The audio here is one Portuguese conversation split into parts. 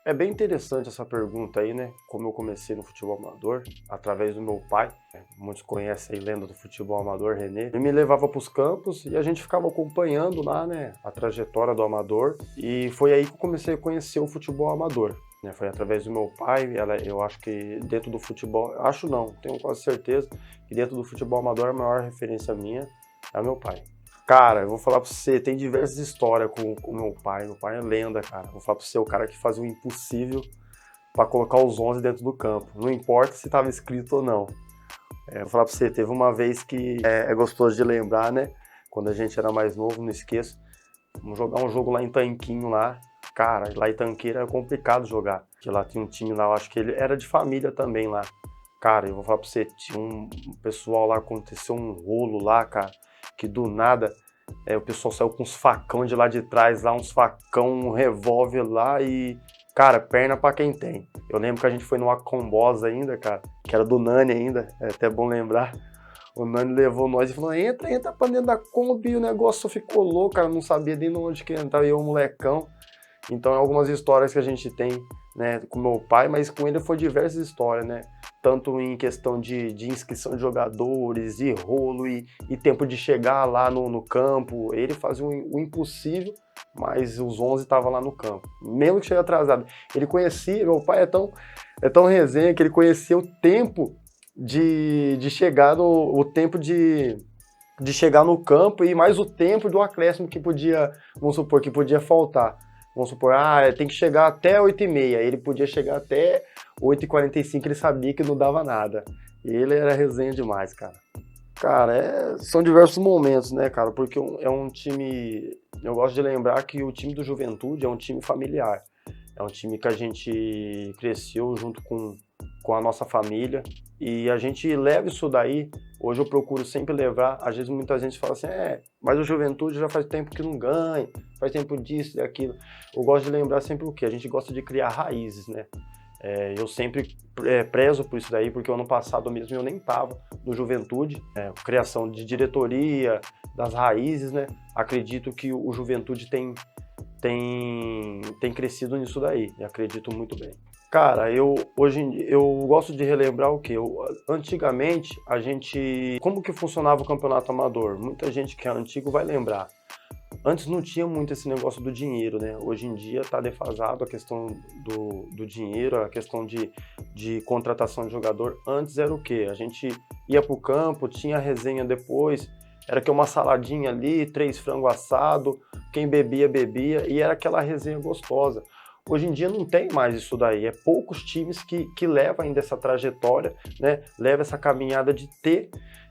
É bem interessante essa pergunta aí, né? Como eu comecei no futebol amador, através do meu pai. Muitos conhecem a lenda do futebol amador, René. Ele me levava para os campos e a gente ficava acompanhando lá, né, a trajetória do amador. E foi aí que eu comecei a conhecer o futebol amador. Né? Foi através do meu pai. Eu acho que dentro do futebol, acho não, tenho quase certeza que dentro do futebol amador a maior referência minha é o meu pai. Cara, eu vou falar pra você, tem diversas histórias com meu pai. Meu pai é lenda, cara. Vou falar pra você, o cara que fazia o impossível pra colocar os 11 dentro do campo. Não importa se tava escrito ou não. Vou falar pra você, teve uma vez que é gostoso de lembrar, né? Quando a gente era mais novo, não esqueço. Vamos jogar um jogo lá em Tanquinho lá. Cara, lá em Tanqueira era complicado jogar. Porque lá tinha um time lá, eu acho que ele era de família também lá. Cara, eu vou falar pra você, tinha um pessoal lá, aconteceu um rolo lá, cara, que do nada o pessoal saiu com uns facão de lá de trás, lá, uns facão, um revólver lá e, cara, perna pra quem tem. Eu lembro que a gente foi numa combosa ainda, cara, que era do Nani ainda, é até bom lembrar. O Nani levou nós e falou, entra pra dentro da Kombi, e o negócio ficou louco, cara, não sabia nem onde que entrar, eu, molecão. Então, algumas histórias que a gente tem, né, com meu pai, mas com ele foi diversas histórias, né? Tanto em questão de inscrição de jogadores, e rolo, e tempo de chegar lá no campo. Ele fazia o impossível, mas os 11 estavam lá no campo, mesmo que chegue atrasado. Ele conhecia, meu pai é tão resenha que ele conhecia o tempo de chegar, o tempo de chegar no campo e mais o tempo do acréscimo que podia, vamos supor, que podia faltar. Vamos supor, tem que chegar até 8h30. Ele podia chegar até 8h45, ele sabia que não dava nada. E ele era resenha demais, cara. Cara, são diversos momentos, né, cara? Porque é um time. Eu gosto de lembrar que o time do Juventude é um time familiar. É um time que a gente cresceu junto com a nossa família. E a gente leva isso daí. Hoje eu procuro sempre levar. Às vezes muita gente fala assim, mas o Juventude já faz tempo que não ganha, faz tempo disso e aquilo. Eu gosto de lembrar sempre o quê? A gente gosta de criar raízes, né? Eu sempre prezo por isso daí, porque o ano passado mesmo eu nem estava no Juventude. Criação de diretoria, das raízes, né? Acredito que o Juventude tem crescido nisso daí, e acredito muito bem. Cara, hoje em dia, eu gosto de relembrar o quê? Antigamente, como que funcionava o campeonato amador? Muita gente que é antigo vai lembrar. Antes não tinha muito esse negócio do dinheiro, né? Hoje em dia está defasado a questão do dinheiro, a questão de contratação de jogador. Antes era o quê? A gente ia pro campo, tinha resenha depois, era que uma saladinha ali, 3 frango assado, quem bebia, bebia, e era aquela resenha gostosa. Hoje em dia não tem mais isso daí, é poucos times que levam ainda essa trajetória, né? Leva essa caminhada de ter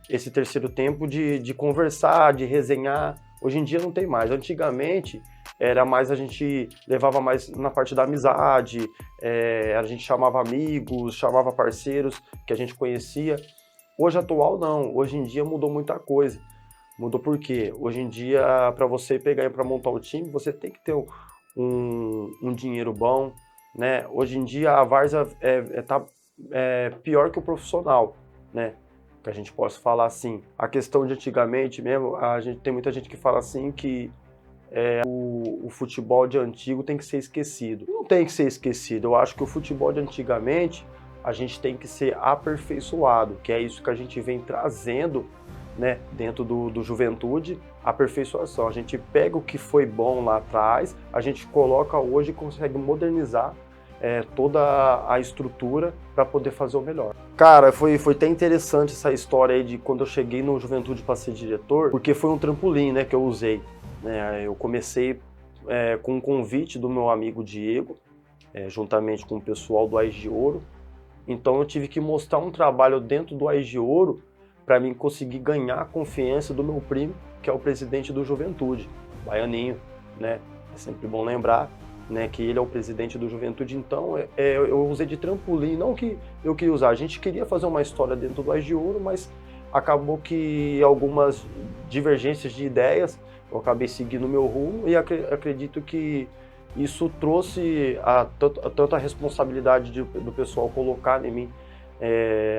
esse terceiro tempo, de conversar, de resenhar. Hoje em dia não tem mais. Antigamente era mais, a gente levava mais na parte da amizade, a gente chamava amigos, chamava parceiros que a gente conhecia. Hoje atual não, hoje em dia mudou muita coisa. Mudou por quê? Hoje em dia, para você pegar e para montar o time, você tem que ter um dinheiro bom, né? Hoje em dia a várzea tá pior que o profissional, né? Que a gente possa falar assim. A questão de antigamente mesmo, tem muita gente que fala assim que o futebol de antigo tem que ser esquecido. Não tem que ser esquecido. Eu acho que o futebol de antigamente a gente tem que ser aperfeiçoado, que é isso que a gente vem trazendo, né, dentro do Juventude, aperfeiçoação. A gente pega o que foi bom lá atrás, a gente coloca hoje e consegue modernizar toda a estrutura para poder fazer o melhor. Cara, foi até interessante essa história aí de quando eu cheguei no Juventude para ser diretor, porque foi um trampolim, né, que eu usei. Eu comecei com um convite do meu amigo Diego, juntamente com o pessoal do Ais de Ouro. Então eu tive que mostrar um trabalho dentro do Ais de Ouro para mim conseguir ganhar a confiança do meu primo, que é o presidente do Juventude, Baianinho, né? É sempre bom lembrar, né, que ele é o presidente do Juventude. Então eu usei de trampolim, não que eu queria usar, a gente queria fazer uma história dentro do Ais de Ouro, mas acabou que algumas divergências de ideias, eu acabei seguindo o meu rumo e acredito que isso trouxe tanta responsabilidade do pessoal colocar em mim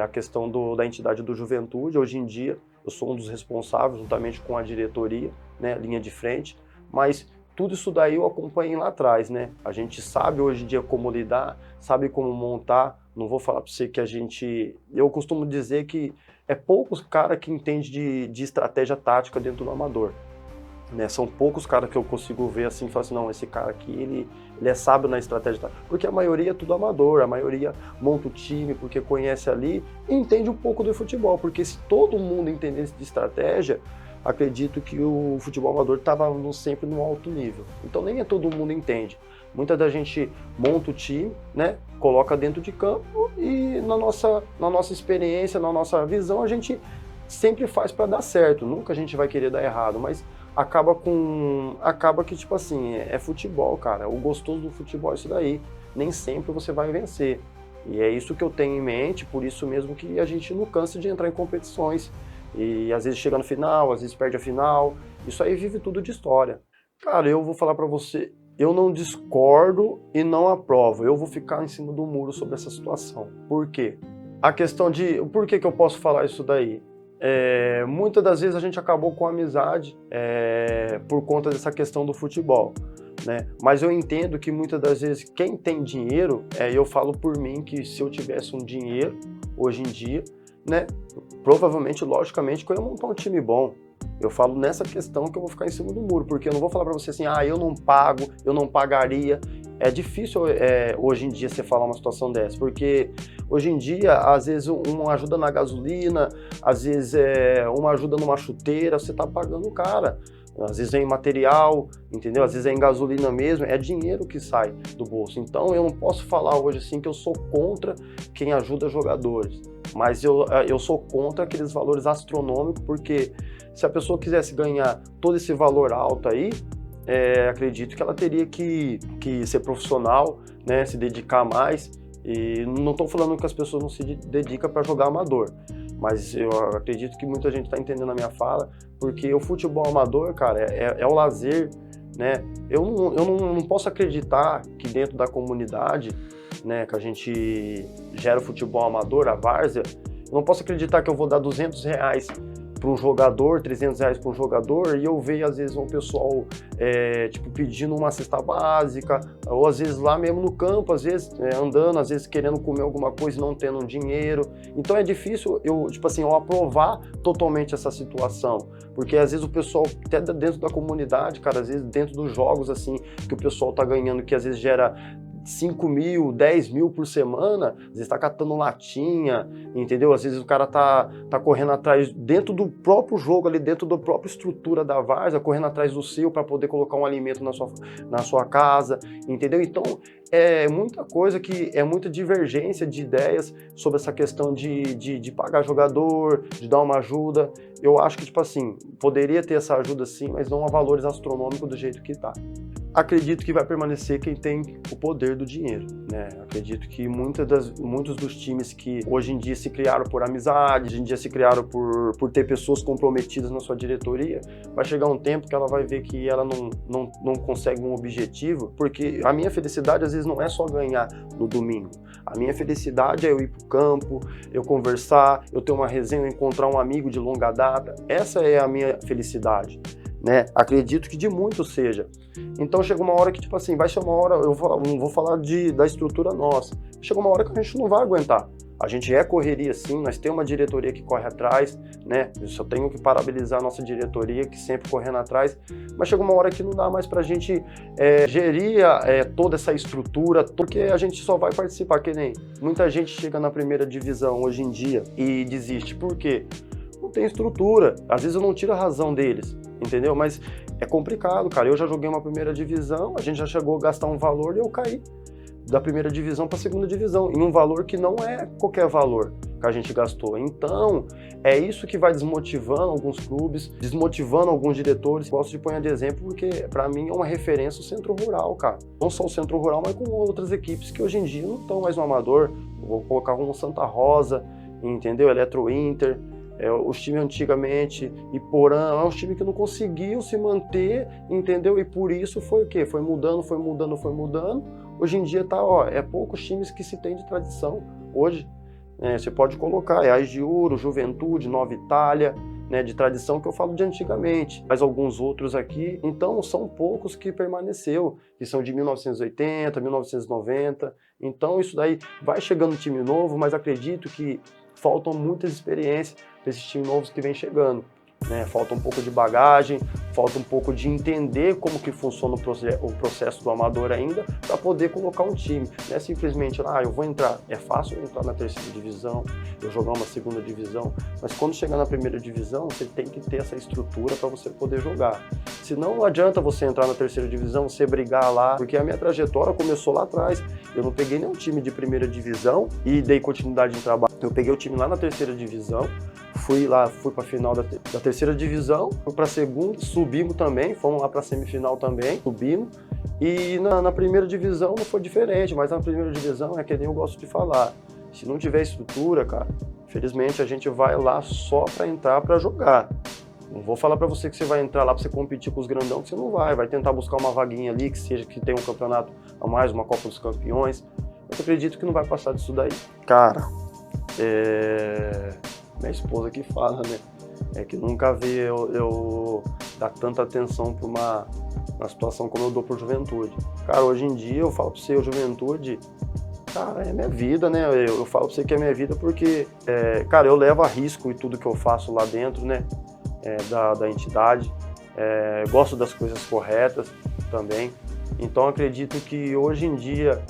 a questão da entidade do Juventude. Hoje em dia eu sou um dos responsáveis, juntamente com a diretoria, né, linha de frente, mas tudo isso daí eu acompanhei lá atrás, né? A gente sabe hoje em dia como lidar, sabe como montar. Não vou falar para você que eu costumo dizer que é poucos caras que entendem de estratégia tática dentro do amador. Né, são poucos caras que eu consigo ver assim e falar assim, não, esse cara aqui, ele é sábio na estratégia tática. Porque a maioria é tudo amador, a maioria monta o time porque conhece ali e entende um pouco do futebol. Porque se todo mundo entendesse de estratégia, acredito que o futebol amador estava sempre no alto nível. Então nem todo mundo entende. Muita da gente monta o time, né, coloca dentro de campo e na nossa experiência, na nossa visão, a gente sempre faz para dar certo. Nunca a gente vai querer dar errado, mas acaba que, tipo assim, é futebol, cara. O gostoso do futebol é isso daí. Nem sempre você vai vencer. E é isso que eu tenho em mente, por isso mesmo que a gente não cansa de entrar em competições. E às vezes chega no final, às vezes perde a final. Isso aí vive tudo de história. Cara, eu vou falar pra você, eu não discordo e não aprovo. Eu vou ficar em cima do muro sobre essa situação. Por quê? A questão de... Por que eu posso falar isso daí? Muitas das vezes a gente acabou com a amizade por conta dessa questão do futebol, né? Mas eu entendo que muitas das vezes quem tem dinheiro, eu falo por mim que se eu tivesse um dinheiro hoje em dia, né, provavelmente, logicamente, que eu ia montar um time bom. Eu falo nessa questão que eu vou ficar em cima do muro, porque eu não vou falar para você assim, eu não pago, eu não pagaria. É difícil hoje em dia você falar uma situação dessa, porque hoje em dia, às vezes, uma ajuda na gasolina, às vezes uma ajuda numa chuteira, você tá pagando o cara. Às vezes é em material, entendeu? Às vezes é em gasolina mesmo, é dinheiro que sai do bolso. Então eu não posso falar hoje assim que eu sou contra quem ajuda jogadores, mas eu sou contra aqueles valores astronômicos, porque se a pessoa quisesse ganhar todo esse valor alto aí, acredito que ela teria que ser profissional, né, se dedicar mais. E não estou falando que as pessoas não se dedicam para jogar amador, mas eu acredito que muita gente está entendendo a minha fala, porque o futebol amador, cara, é o lazer, né? Eu não posso acreditar que dentro da comunidade, né, que a gente gera o futebol amador, a várzea, eu não posso acreditar que eu vou dar R$200 para um jogador, R$300 para um jogador, e eu vejo às vezes um pessoal tipo, pedindo uma cesta básica, ou às vezes lá mesmo no campo, às vezes andando, às vezes querendo comer alguma coisa e não tendo um dinheiro. Então é difícil eu aprovar totalmente essa situação, porque às vezes o pessoal, até dentro da comunidade, cara, às vezes dentro dos jogos assim, que o pessoal tá ganhando, que às vezes gera 5 mil, 10 mil por semana, às vezes tá catando latinha, entendeu? Às vezes o cara tá correndo atrás, dentro do próprio jogo ali, dentro da própria estrutura da várzea, correndo atrás do seu para poder colocar um alimento na sua casa, entendeu? Então, é muita coisa que é muita divergência de ideias sobre essa questão de pagar jogador, de dar uma ajuda. Eu acho que, tipo assim, poderia ter essa ajuda sim, mas não a valores astronômicos do jeito que tá. Acredito que vai permanecer quem tem o poder do dinheiro, né? Acredito que muitos dos times que hoje em dia se criaram por amizade, hoje em dia se criaram por ter pessoas comprometidas na sua diretoria, vai chegar um tempo que ela vai ver que ela não consegue um objetivo, porque a minha felicidade às vezes não é só ganhar no domingo. A minha felicidade é eu ir pro campo, eu conversar, eu ter uma resenha, eu encontrar um amigo de longa data. Essa é a minha felicidade, né? Acredito que de muito seja. Então chega uma hora que, tipo assim, vai ser uma hora, eu não vou falar da estrutura nossa, chega uma hora que a gente não vai aguentar. A gente correria sim, nós temos uma diretoria que corre atrás, né? Eu só tenho que parabenizar a nossa diretoria, que sempre correndo atrás, mas chega uma hora que não dá mais pra gente gerir toda essa estrutura, porque a gente só vai participar, que nem muita gente chega na primeira divisão hoje em dia e desiste. Por quê? Não tem estrutura. Às vezes eu não tiro a razão deles, entendeu? Mas é complicado, cara. Eu já joguei uma primeira divisão, a gente já chegou a gastar um valor e eu caí da primeira divisão para a segunda divisão, em um valor que não é qualquer valor que a gente gastou. Então, é isso que vai desmotivando alguns clubes, desmotivando alguns diretores. Gosto de pôr de exemplo porque, para mim, é uma referência o Centro Rural, cara. Não só o Centro Rural, mas com outras equipes que hoje em dia não estão mais no amador. Eu vou colocar como Santa Rosa, entendeu? Eletro Inter. Os times antigamente, Iporã, é um time que não conseguiu se manter, entendeu? E por isso foi o quê? Foi mudando. Hoje em dia tá, poucos times que se tem de tradição. Hoje, você pode colocar, Agiuro, Juventude, Nova Itália, né, de tradição, que eu falo de antigamente, mas alguns outros aqui, então são poucos que permaneceu, que são de 1980, 1990, então isso daí vai chegando time novo, mas acredito que faltam muitas experiências para esses times novos que vem chegando. Né, falta um pouco de bagagem, falta um pouco de entender como que funciona o processo do amador ainda, para poder colocar um time. Não é simplesmente, eu vou entrar. É fácil eu entrar na terceira divisão, eu jogar uma segunda divisão, mas quando chegar na primeira divisão, você tem que ter essa estrutura para você poder jogar. Senão não adianta você entrar na terceira divisão, você brigar lá, porque a minha trajetória começou lá atrás. Eu não peguei nenhum time de primeira divisão e dei continuidade em trabalho. Eu peguei o time lá na terceira divisão, fui para a final da terceira divisão, fui para a segunda, subimos também, fomos lá para a semifinal também, subimos. E na primeira divisão não foi diferente, mas na primeira divisão é que nem eu gosto de falar. Se não tiver estrutura, cara, infelizmente a gente vai lá só para entrar para jogar. Não vou falar para você que você vai entrar lá para você competir com os grandão, que você não vai tentar buscar uma vaguinha ali, que tenha um campeonato a mais, uma Copa dos Campeões. Eu acredito que não vai passar disso daí. Cara, minha esposa que fala, né? É que nunca vi eu dar tanta atenção para uma situação como eu dou pro Juventude. Cara, hoje em dia eu falo para você, o Juventude, cara, é minha vida, né? Eu falo para você que é minha vida porque, cara, eu levo a risco e tudo que eu faço lá dentro, né? Da entidade. Gosto das coisas corretas também. Então acredito que hoje em dia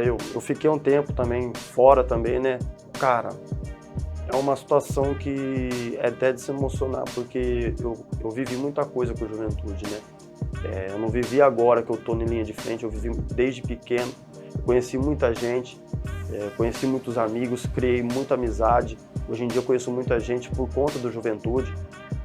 eu fiquei um tempo também fora também, né? Cara, é uma situação que é até de se emocionar, porque eu vivi muita coisa com a Juventude, né? Eu não vivi agora que eu tô em linha de frente, eu vivi desde pequeno, conheci muita gente, conheci muitos amigos, criei muita amizade. Hoje em dia eu conheço muita gente por conta do Juventude.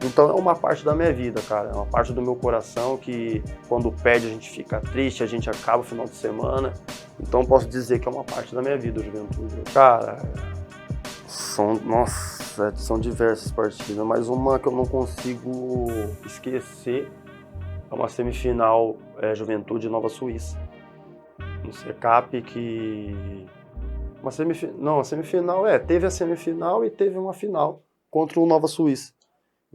Então é uma parte da minha vida, cara, é uma parte do meu coração que quando perde a gente fica triste, a gente acaba o final de semana. Então posso dizer que é uma parte da minha vida, o Juventude. Cara, são diversas partidas, mas uma que eu não consigo esquecer é uma semifinal Juventude Nova Suíça. No Secap que... a semifinal teve a semifinal e teve uma final contra o Nova Suíça.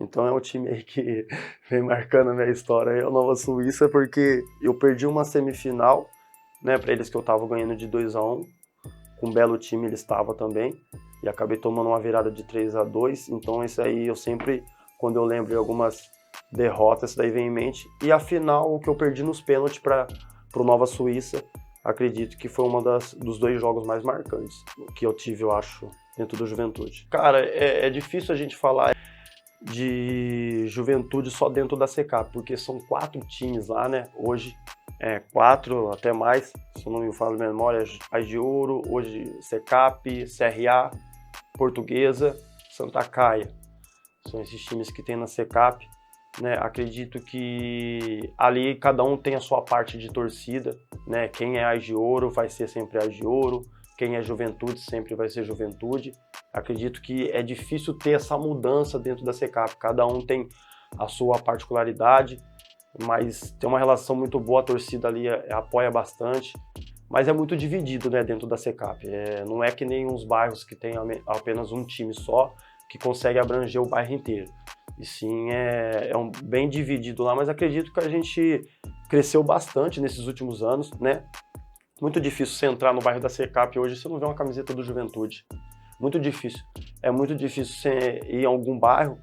Então é um time aí que vem marcando a minha história, é o Nova Suíça, porque eu perdi uma semifinal, né, para eles que eu tava ganhando de 2-1, com um belo time eles estavam também, e acabei tomando uma virada de 3-2, então isso aí eu sempre, quando eu lembro de algumas derrotas, isso daí vem em mente. E a final, o que eu perdi nos pênaltis para o Nova Suíça, acredito que foi uma dos 2 jogos mais marcantes que eu tive, eu acho, dentro do Juventude. Cara, é difícil a gente falar de Juventude só dentro da Secap, porque são 4 times lá, né? Hoje, 4, até mais, se eu não me falo de memória, Ais de Ouro, hoje Secap, CRA, Portuguesa, Santa Caia. São esses times que tem na Secap, né? Acredito que ali cada um tem a sua parte de torcida, né? Quem é Ais de Ouro vai ser sempre Ais de Ouro, quem é Juventude sempre vai ser Juventude. Acredito que é difícil ter essa mudança dentro da Secap, cada um tem a sua particularidade, mas tem uma relação muito boa, a torcida ali apoia bastante, mas é muito dividido, né, dentro da Secap. Não é que nem uns bairros que tem apenas um time só, que consegue abranger o bairro inteiro. E sim, bem dividido lá, mas acredito que a gente cresceu bastante nesses últimos anos, né? Muito difícil você entrar no bairro da Secap hoje e você não vê uma camiseta do Juventude. Muito difícil. É muito difícil você ir em algum bairro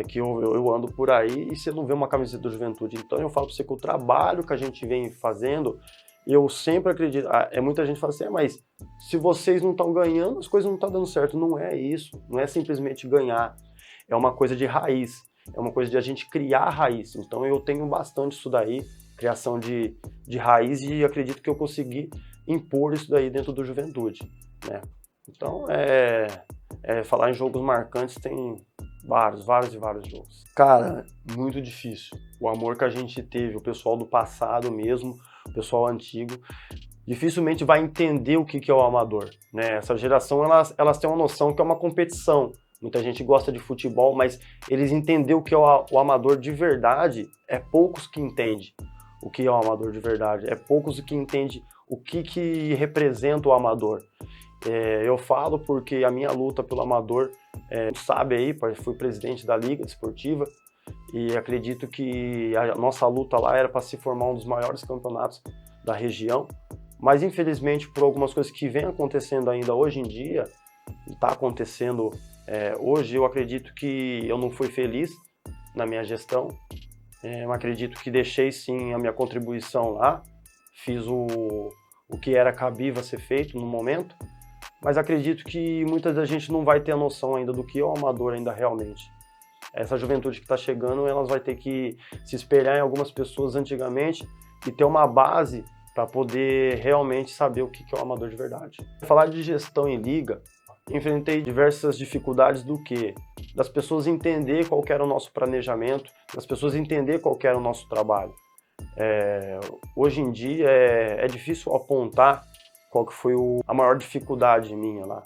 que eu ando por aí e você não vê uma camiseta do Juventude. Então eu falo para você que o trabalho que a gente vem fazendo, eu sempre acredito. Muita gente fala assim, mas se vocês não estão ganhando, as coisas não estão dando certo. Não é isso. Não é simplesmente ganhar. É uma coisa de raiz. É uma coisa de a gente criar raiz. Então eu tenho bastante isso daí, criação de raiz, e acredito que eu consegui impor isso daí dentro do Juventude, né? Então, falar em jogos marcantes, tem vários jogos. Cara, muito difícil. O amor que a gente teve, o pessoal do passado mesmo, o pessoal antigo, dificilmente vai entender o que é o amador, né? Essa geração, elas têm uma noção que é uma competição. Muita gente gosta de futebol, mas eles entenderam o que é o amador de verdade, é poucos que entendem o que é o amador de verdade, é poucos que entendem o que representa o amador. Eu falo porque a minha luta pelo amador, sabe aí, fui presidente da Liga Desportiva e acredito que a nossa luta lá era para se formar um dos maiores campeonatos da região, mas infelizmente por algumas coisas que vem acontecendo ainda hoje em dia, está acontecendo hoje, eu acredito que eu não fui feliz na minha gestão, eu acredito que deixei sim a minha contribuição lá, fiz o que era cabível a ser feito no momento, mas acredito que muita da gente não vai ter a noção ainda do que é o amador ainda realmente. Essa juventude que está chegando, elas vai ter que se espelhar em algumas pessoas antigamente e ter uma base para poder realmente saber o que é o amador de verdade. Falar de gestão em liga, enfrentei diversas dificuldades do quê? Das pessoas entender qual que era o nosso planejamento, das pessoas entender qual que era o nosso trabalho. Hoje em dia é difícil apontar qual que foi a maior dificuldade minha lá.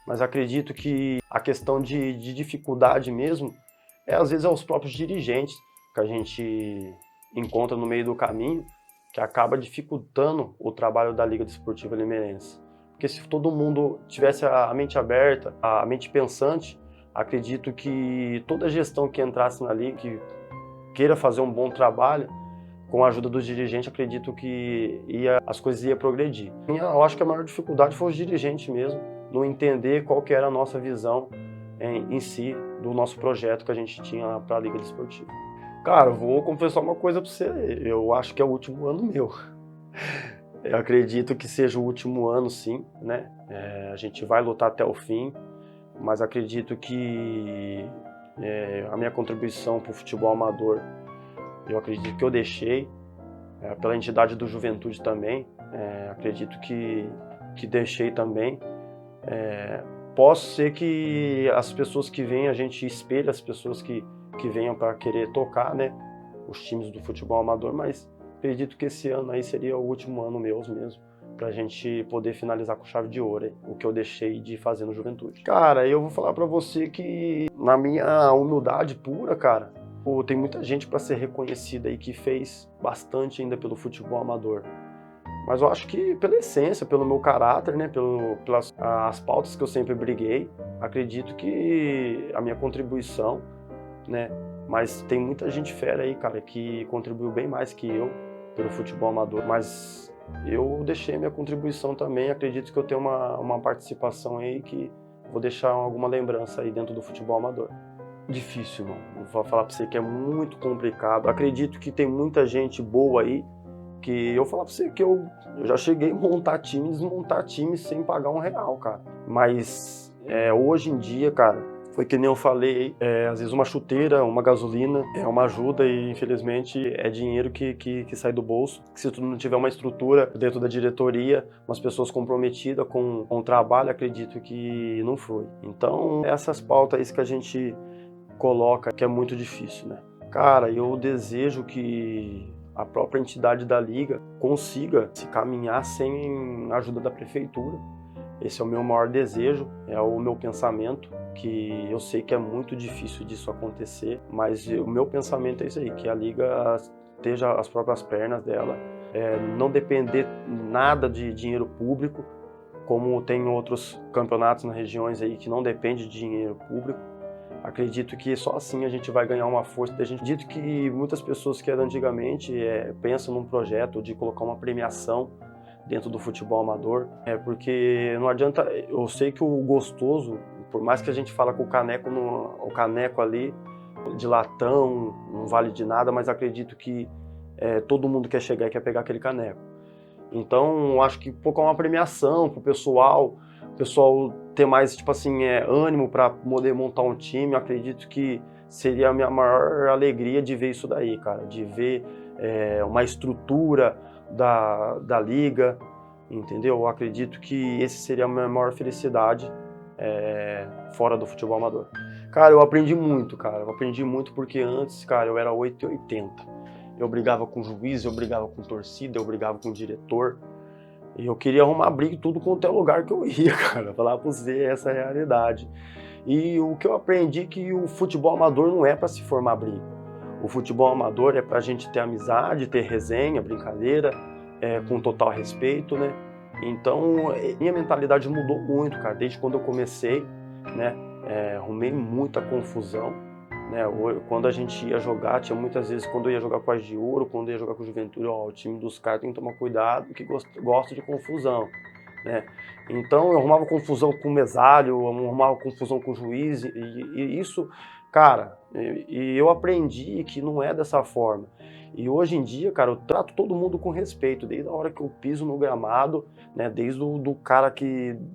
Mas acredito que a questão de dificuldade mesmo, às vezes é os próprios dirigentes que a gente encontra no meio do caminho, que acaba dificultando o trabalho da Liga Desportiva Limeirense. Porque se todo mundo tivesse a mente aberta, a mente pensante, acredito que toda gestão que entrasse na Liga, que queira fazer um bom trabalho, com a ajuda dos dirigentes, acredito que as coisas iam progredir. Eu acho que a maior dificuldade foi os dirigentes mesmo, não entender qual que era a nossa visão em si, do nosso projeto que a gente tinha para a Liga Desportiva. Cara, eu vou confessar uma coisa para você, eu acho que é o último ano meu. Eu acredito que seja o último ano, sim, né? A gente vai lutar até o fim, mas acredito que a minha contribuição para o futebol amador, eu acredito que eu deixei, pela entidade do Juventude também, acredito que deixei também. Posso ser que as pessoas que vêm, a gente espelhe as pessoas que venham para querer tocar, né, os times do futebol amador, mas acredito que esse ano aí seria o último ano meu mesmo, para a gente poder finalizar com chave de ouro, o que eu deixei de fazer no Juventude. Cara, eu vou falar para você que, na minha humildade pura, cara, tem muita gente para ser reconhecida aí que fez bastante ainda pelo futebol amador. Mas eu acho que pela essência, pelo meu caráter, né, pelas as pautas que eu sempre briguei, acredito que a minha contribuição, né, mas tem muita gente fera aí, cara, que contribuiu bem mais que eu pelo futebol amador, mas eu deixei minha contribuição também, acredito que eu tenho uma participação aí que vou deixar alguma lembrança aí dentro do futebol amador. Difícil, não. Vou falar pra você que é muito complicado. Acredito que tem muita gente boa aí, que eu falar pra você que eu já cheguei a montar time e desmontar time sem pagar R$1, cara. Mas hoje em dia, cara, foi que nem eu falei, às vezes uma chuteira, uma gasolina, uma ajuda e infelizmente é dinheiro que sai do bolso. Se tu não tiver uma estrutura dentro da diretoria, umas pessoas comprometidas com o trabalho, acredito que não foi. Então, essas pautas que a gente coloca, que é muito difícil, né? Cara, eu desejo que a própria entidade da Liga consiga se caminhar sem a ajuda da prefeitura. Esse é o meu maior desejo, é o meu pensamento, que eu sei que é muito difícil disso acontecer, mas o meu pensamento é isso aí, que a Liga esteja as próprias pernas dela, não depender nada de dinheiro público, como tem outros campeonatos nas regiões aí que não depende de dinheiro público. Acredito que só assim a gente vai ganhar uma força. A gente dito que muitas pessoas que eram antigamente pensam num projeto de colocar uma premiação dentro do futebol amador, porque não adianta, eu sei que o gostoso, por mais que a gente fala com o caneco ali de latão, não vale de nada, mas acredito que todo mundo quer chegar e quer pegar aquele caneco. Então, acho que colocar uma premiação pro pessoal ter mais, tipo assim, ânimo para poder montar um time, eu acredito que seria a minha maior alegria de ver isso daí, cara, de ver uma estrutura da liga, entendeu? Eu acredito que esse seria a minha maior felicidade fora do futebol amador. Cara, eu aprendi muito, porque antes, cara, eu era 880. Eu brigava com o juiz, eu brigava com torcida, eu brigava com o diretor. E eu queria arrumar briga em tudo quanto é lugar que eu ia, cara. Falar pra você essa é a realidade. E o que eu aprendi é que o futebol amador não é para se formar briga. O futebol amador é pra gente ter amizade, ter resenha, brincadeira, com total respeito, né? Então, minha mentalidade mudou muito, cara, desde quando eu comecei, né? Arrumei muita confusão, né? Quando a gente ia jogar, tinha muitas vezes, quando eu ia jogar com a de Ouro, quando eu ia jogar com o Juventude, ó, o time dos caras tem que tomar cuidado, que gosta de confusão, né? Então, eu arrumava confusão com o mesário, eu arrumava confusão com o juiz, e isso, cara, e eu aprendi que não é dessa forma. E hoje em dia, cara, eu trato todo mundo com respeito, desde a hora que eu piso no gramado, né, desde do cara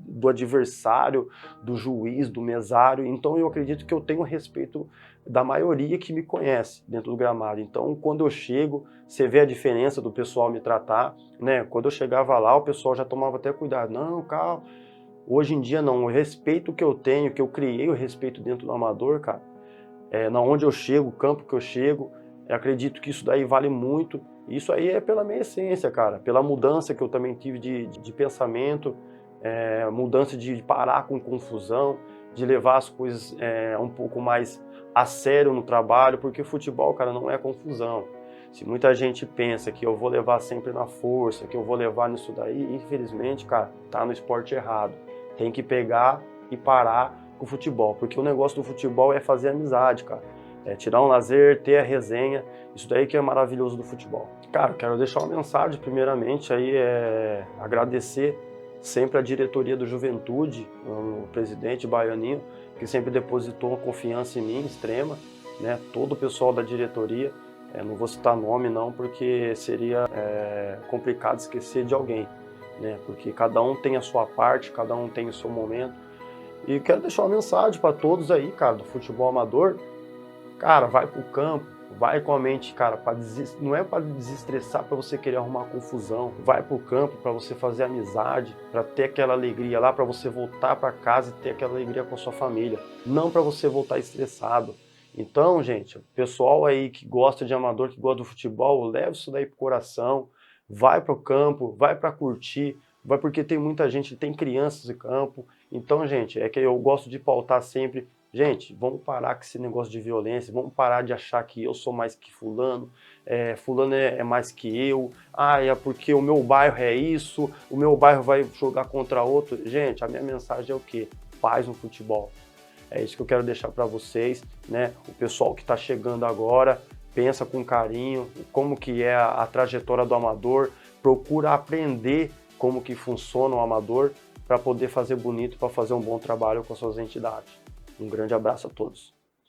do adversário, do juiz, do mesário. Então eu acredito que eu tenho respeito da maioria que me conhece dentro do gramado. Então quando eu chego, você vê a diferença do pessoal me tratar, né? Quando eu chegava lá, o pessoal já tomava até cuidado. Não, calma. Hoje em dia não, o respeito que eu tenho, que eu criei o respeito dentro do amador, cara, na onde eu chego, o campo que eu chego, eu acredito que isso daí vale muito. Isso aí é pela minha essência, cara, pela mudança que eu também tive de pensamento, mudança de parar com confusão, de levar as coisas um pouco mais a sério no trabalho, porque futebol, cara, não é confusão. Se muita gente pensa que eu vou levar sempre na força, que eu vou levar nisso daí, infelizmente, cara, tá no esporte errado. Tem que pegar e parar com o futebol, porque o negócio do futebol é fazer amizade, cara. É tirar um lazer, ter a resenha, isso daí que é maravilhoso do futebol. Cara, quero deixar uma mensagem, primeiramente, aí agradecer sempre a diretoria do Juventude, o presidente Baianinho, que sempre depositou uma confiança em mim extrema, né? Todo o pessoal da diretoria, não vou citar nome não, porque seria complicado esquecer de alguém, né? Porque cada um tem a sua parte, cada um tem o seu momento. E quero deixar uma mensagem para todos aí, cara, do futebol amador. Cara, vai pro campo, vai com a mente, cara, não é para desestressar, para você querer arrumar confusão. Vai pro campo para você fazer amizade, para ter aquela alegria lá, para você voltar para casa e ter aquela alegria com a sua família. Não para você voltar estressado. Então, gente, pessoal aí que gosta de amador, que gosta do futebol, leva isso daí pro coração. Vai pro campo, vai para curtir, vai porque tem muita gente, tem crianças em campo. Então, gente, é que eu gosto de pautar sempre. Gente, vamos parar com esse negócio de violência, vamos parar de achar que eu sou mais que fulano, fulano é mais que eu, é porque o meu bairro é isso, o meu bairro vai jogar contra outro. Gente, a minha mensagem é o quê? Paz no futebol. É isso que eu quero deixar para vocês, né? O pessoal que está chegando agora, pensa com carinho como que é a trajetória do amador, procura aprender como que funciona o amador para poder fazer bonito, para fazer um bom trabalho com as suas entidades. Um grande abraço a todos.